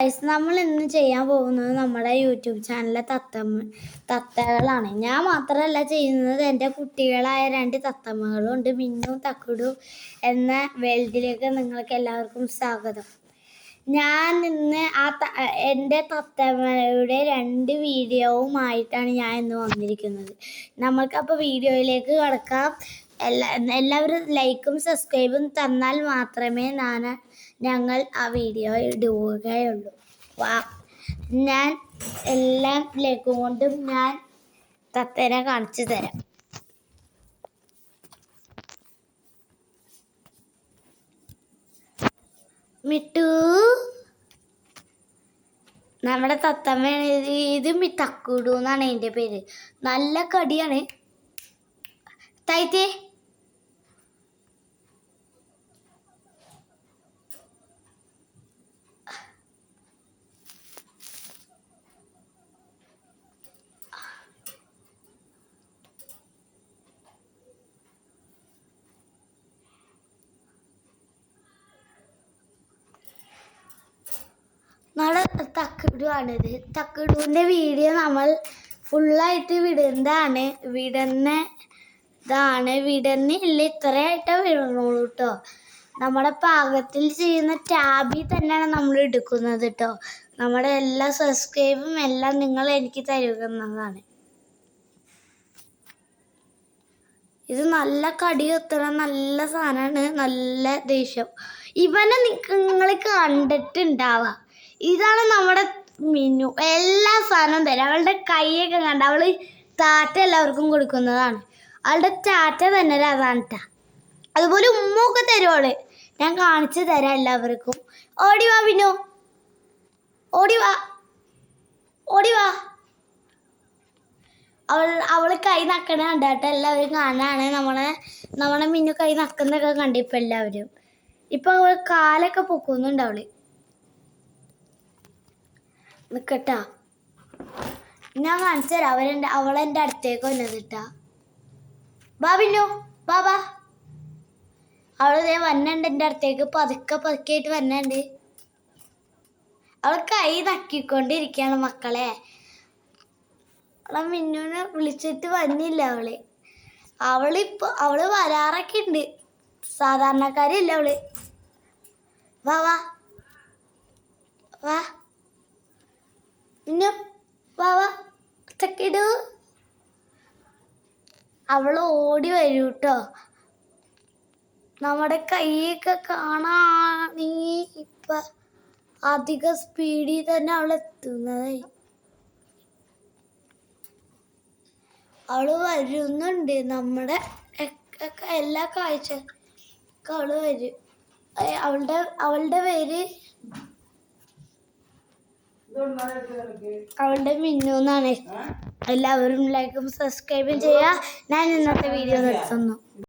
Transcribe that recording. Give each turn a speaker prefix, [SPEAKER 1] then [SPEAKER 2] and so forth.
[SPEAKER 1] Guys, നമ്മൾ ഇന്ന് ചെയ്യാൻ പോകുന്നത് നമ്മുടെ യൂട്യൂബ് ചാനലിലെ തത്തകളാണ്. ഞാൻ മാത്രമല്ല ചെയ്യുന്നത്, എൻ്റെ കുട്ടികളായ 2 തത്തമ്മകളും ഉണ്ട്. മിന്നും തക്കുടും എന്ന വേൾഡിലേക്ക് നിങ്ങൾക്ക് എല്ലാവർക്കും സ്വാഗതം. ഞാൻ ഇന്ന് എൻ്റെ തത്തമ്മയുടെ 2 വീഡിയോവുമായിട്ടാണ് ഞാൻ ഇന്ന് വന്നിരിക്കുന്നത്. നമ്മൾക്കപ്പോൾ വീഡിയോയിലേക്ക് കടക്കാം. എല്ലാവരും ലൈക്കും സബ്സ്ക്രൈബും തന്നാൽ മാത്രമേ ഞങ്ങൾ ആ വീഡിയോ ഇടുകയുള്ളൂ. ഞാൻ എല്ലാം ലൈക്കും കൊണ്ടും ഞാൻ തത്തേനെ കാണിച്ചു തരാം. മിട്ടു, നമ്മുടെ തത്തമ്മ. ഇത് തക്കുടു എന്നാണ് എൻ്റെ പേര്. നല്ല കടിയാണ്. തൈത്തേ, നമ്മുടെ തക്കുടുവാണിത്. തക്കുടുവിൻ്റെ വീഡിയോ നമ്മൾ ഫുള്ളായിട്ട് വിടുന്നില്ല, ഇത്രയായിട്ടേ വിടണുള്ളൂ കേട്ടോ. നമ്മുടെ പാകത്തിൽ ചെയ്യുന്ന ടാബിൽ തന്നെയാണ് നമ്മൾ എടുക്കുന്നത് കേട്ടോ. നമ്മുടെ എല്ലാ സബ്സ്ക്രൈബും എല്ലാം നിങ്ങൾ എനിക്ക് തരുന്നതാണ്. ഇത് നല്ല കടി കുത്തണ നല്ല സാധനമാണ്, നല്ല ദേഷ്യം. ഇവനെ നിങ്ങൾ കണ്ടിട്ടുണ്ടാവാം. ഇതാണ് നമ്മുടെ മിന്നു. എല്ലാ സാധനവും തരാം. അവളുടെ കൈയൊക്കെ കണ്ട അവള് ടാറ്റ എല്ലാവർക്കും കൊടുക്കുന്നതാണ്. അവളുടെ ടാറ്റ തന്നെ അതാണ് ട്ടാ. അതുപോലെ ഉമ്മൊക്കെ തരുവോള്. ഞാൻ കാണിച്ചു തരാം എല്ലാവർക്കും. ഓടിവാ മിന്നു, ഓടിവാ, ഓടിവാ. അവള് കൈ നക്കണ കണ്ടാട്ടോ എല്ലാവരും കാണാണ്. നമ്മളെ മിന്നു കൈ നക്കുന്നൊക്കെ കണ്ടിപ്പോ എല്ലാവരും. ഇപ്പൊ അവൾ കാലൊക്കെ പൊക്കുന്നുണ്ട്. നിക്കട്ടാ, ഞാൻ കാണിച്ചു തരാം. അവളെൻ്റെ അടുത്തേക്ക് വന്നതിട്ടാ. ബാ മിന്നു, ബാബാ. അവള് വന്നുണ്ട് എൻ്റെ അടുത്തേക്ക്. പതുക്കെ വന്നുണ്ട്. അവൾ കൈ നക്കിക്കൊണ്ടിരിക്കുകയാണ് മക്കളെ. അവളെ മിന്നുവിനെ വിളിച്ചിട്ട് വന്നില്ല. അവള് വരാറൊക്കെ ഉണ്ട്. സാധാരണക്കാരില്ല അവള്. വാ വാ വാ മിന്നു, വാ വാ തക്കിടു. അവള് ഓടി വരൂ കേട്ടോ. നമ്മുടെ കൈയൊക്കെ കാണാ. ഇപ്പൊ അധിക സ്പീഡിൽ തന്നെ അവളെത്തുന്നത്. അവള് വരുന്നുണ്ട്. നമ്മുടെ എല്ലാ കാഴ്ചക്കും അവള് വരും. അവളുടെ മിന്നു എന്നാണ്. എല്ലാവരും ലൈക്കും സബ്സ്ക്രൈബും ചെയ്യുക. ഞാൻ ഇന്നത്തെ വീഡിയോ നിർത്തുന്നു.